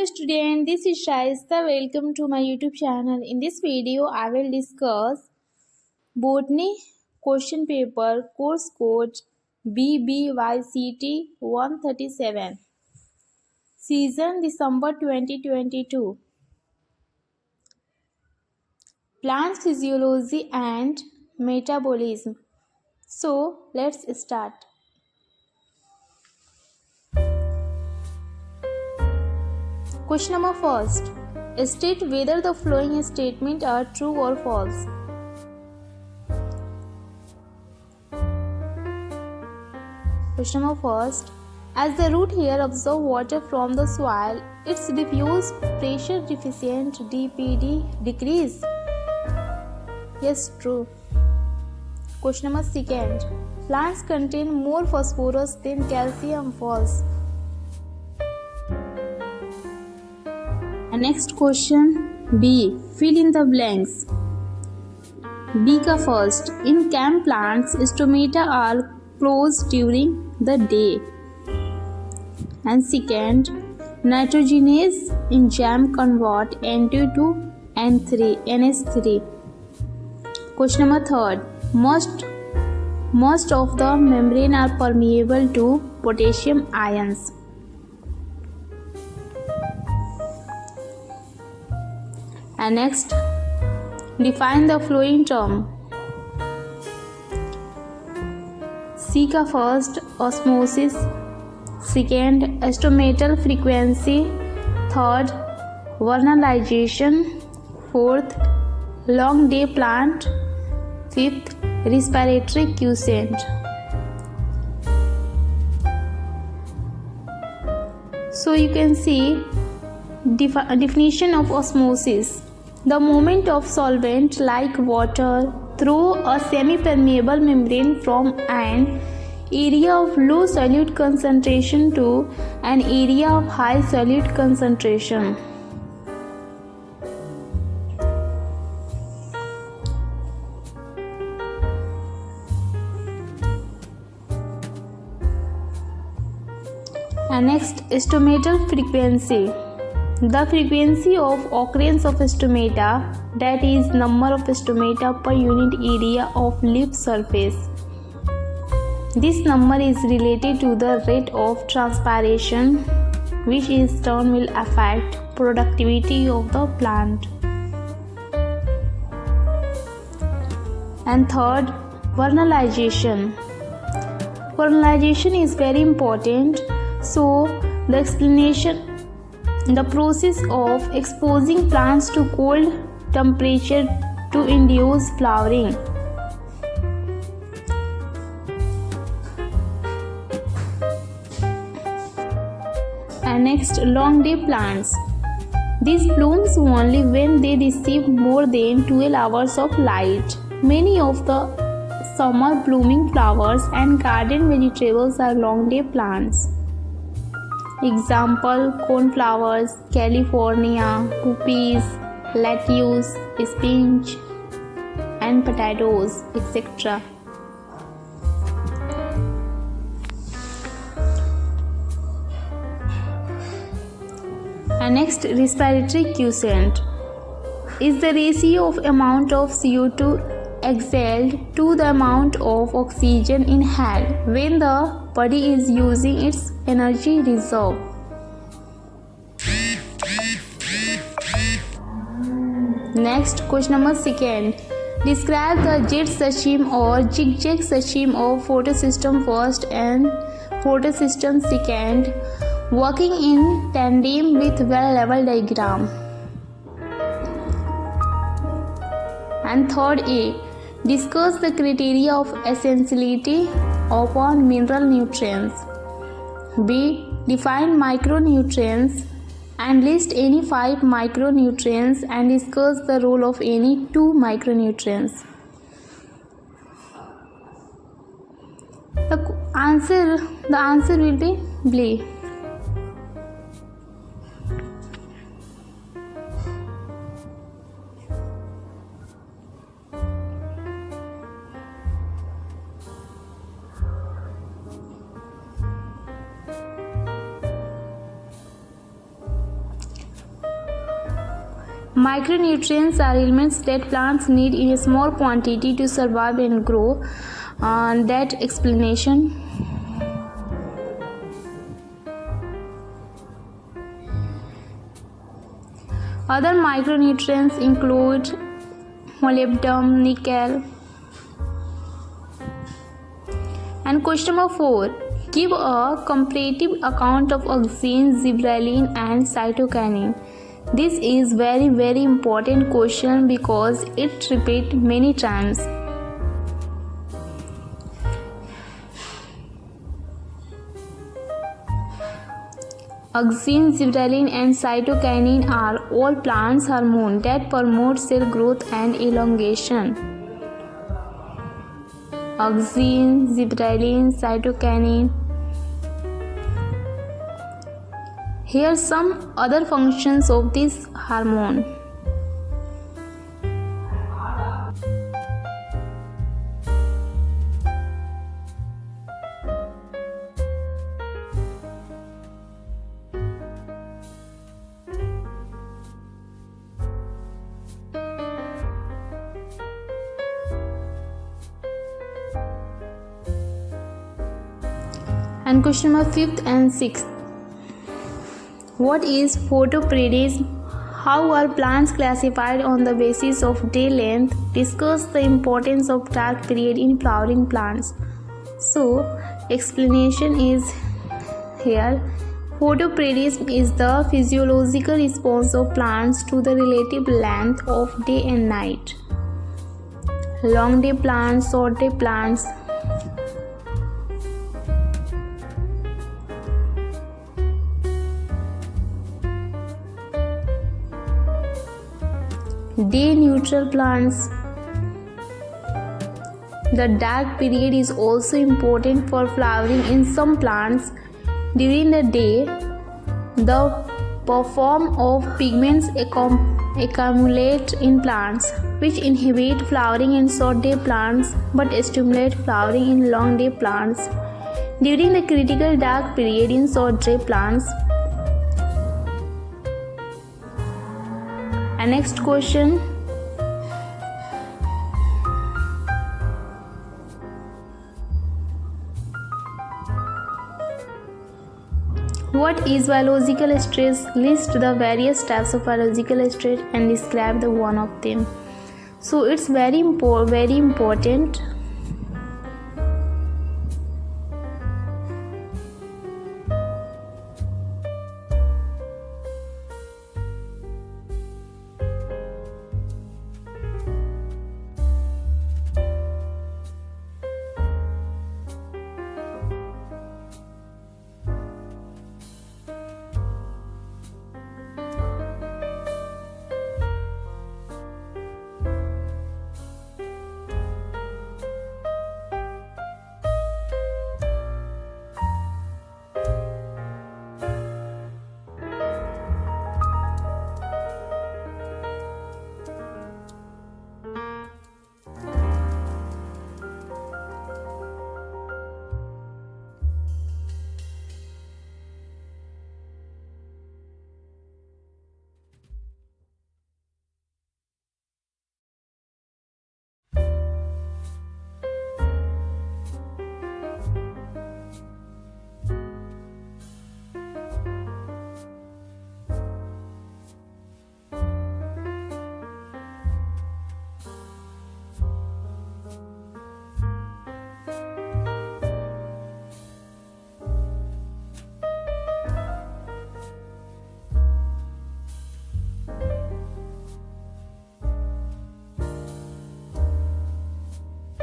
student, this is Shaista. Welcome to my YouTube channel. In this video, I will discuss Botany question paper course code BBYCT 137, season December 2022, plant physiology and metabolism. So, let's start. Question number first. State whether the following statements are true or false. Question number first. As the root hair absorbs water from the soil, its diffuse pressure deficient DPD decrease. Yes, true. Question number second. Plants contain more phosphorus than calcium. False. And next question B. Fill in the blanks. B ka first. In camp plants, stomata are closed during the day. And second, nitrogenase enzyme convert N2 to NH3. Question number third. Most of the membrane are permeable to potassium ions. And next, define the flowing term. C का first osmosis, second stomatal frequency, third vernalization, fourth long day plant, fifth respiratory quiescent. So you can see definition of osmosis. The movement of solvent like water through a semi-permeable membrane from an area of low solute concentration to an area of high solute concentration. And next, stomatal frequency. The frequency of occurrence of stomata, that is number of stomata per unit area of leaf surface. This number is related to the rate of transpiration, which in turn will affect productivity of the plant. And third, vernalization. Vernalization is very important. So the process of exposing plants to cold temperature to induce flowering. And next, long day plants. These blooms only when they receive more than 12 hours of light. Many of the summer blooming flowers and garden vegetables are long day plants. Example, cornflowers, California, poppies, lettuce, spinach, and potatoes, etc. And next, respiratory quiescent is the ratio of amount of CO2 exhaled to the amount of oxygen inhaled when the body is using its energy reserve. Next, question number second. Describe the jet system or zigzag system of photosystem first and photosystem second, working in tandem with well-level diagram. And third A. Discuss the criteria of essentiality upon mineral nutrients. B. Define micronutrients and list any 5 micronutrients and discuss the role of any 2 micronutrients. The answer will be B. Micronutrients are elements that plants need in a small quantity to survive and grow. That explanation. Other micronutrients include molybdenum, nickel. And question number 4. Give a comparative account of auxin, gibberellin and cytokinin. This is very important question because it repeats many times. Auxin, gibberellin and cytokinin are all plants hormones that promote cell growth and elongation. Auxin, gibberellin, cytokinin. Here are some other functions of this hormone. And question number 5th and 6th. What is photoperiodism? How are plants classified on the basis of day length? Discuss the importance of dark period in flowering plants. So, explanation is here. Photoperiodism is the physiological response of plants to the relative length of day and night. Long day plants, short day plants. Day neutral plants. The dark period is also important for flowering in some plants. During the day, the perform of pigments accumulate in plants, which inhibit flowering in short day plants but stimulate flowering in long day plants. During the critical dark period in short day plants. And next question. What is biological stress? List the various types of biological stress and describe the one of them. So it's very important.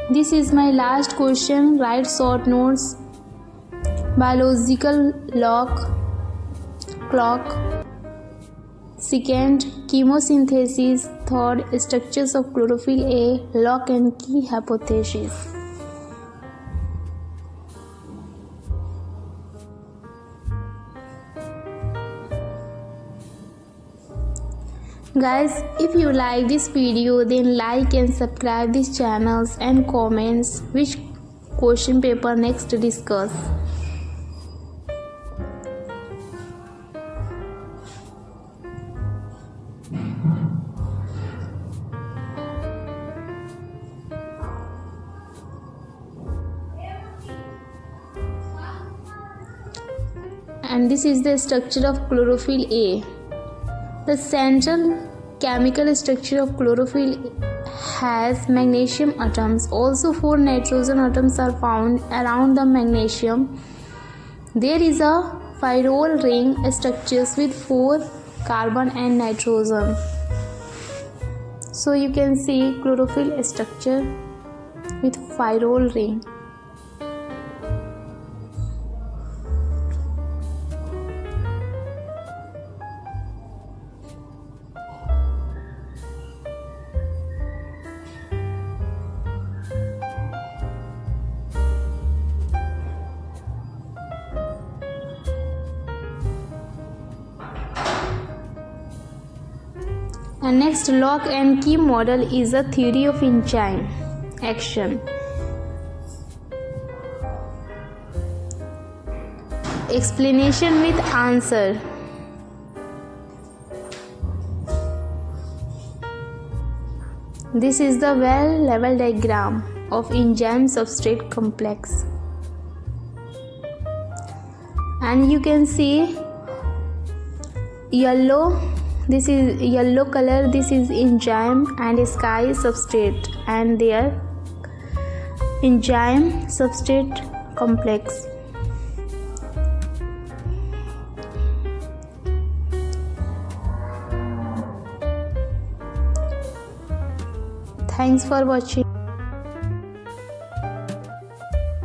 This is my last question. Write short notes. Biological clock. Second, chemosynthesis. Third, structures of chlorophyll A. Lock and key hypothesis. Guys, if you like this video, then like and subscribe these channels and comments which question paper next to discuss. and this is the structure of chlorophyll A. The central chemical structure of chlorophyll has magnesium atoms. Also 4 nitrogen atoms are found around the magnesium. There is a pyrrole ring structures with 4 carbon and nitrogen. So you can see chlorophyll structure with pyrrole ring. And next, lock and key model is a theory of enzyme action. Explanation with answer. This is the well-level diagram of enzyme substrate complex, and you can see yellow. This is yellow color, this is enzyme, and sky substrate, and their enzyme substrate complex. Thanks for watching.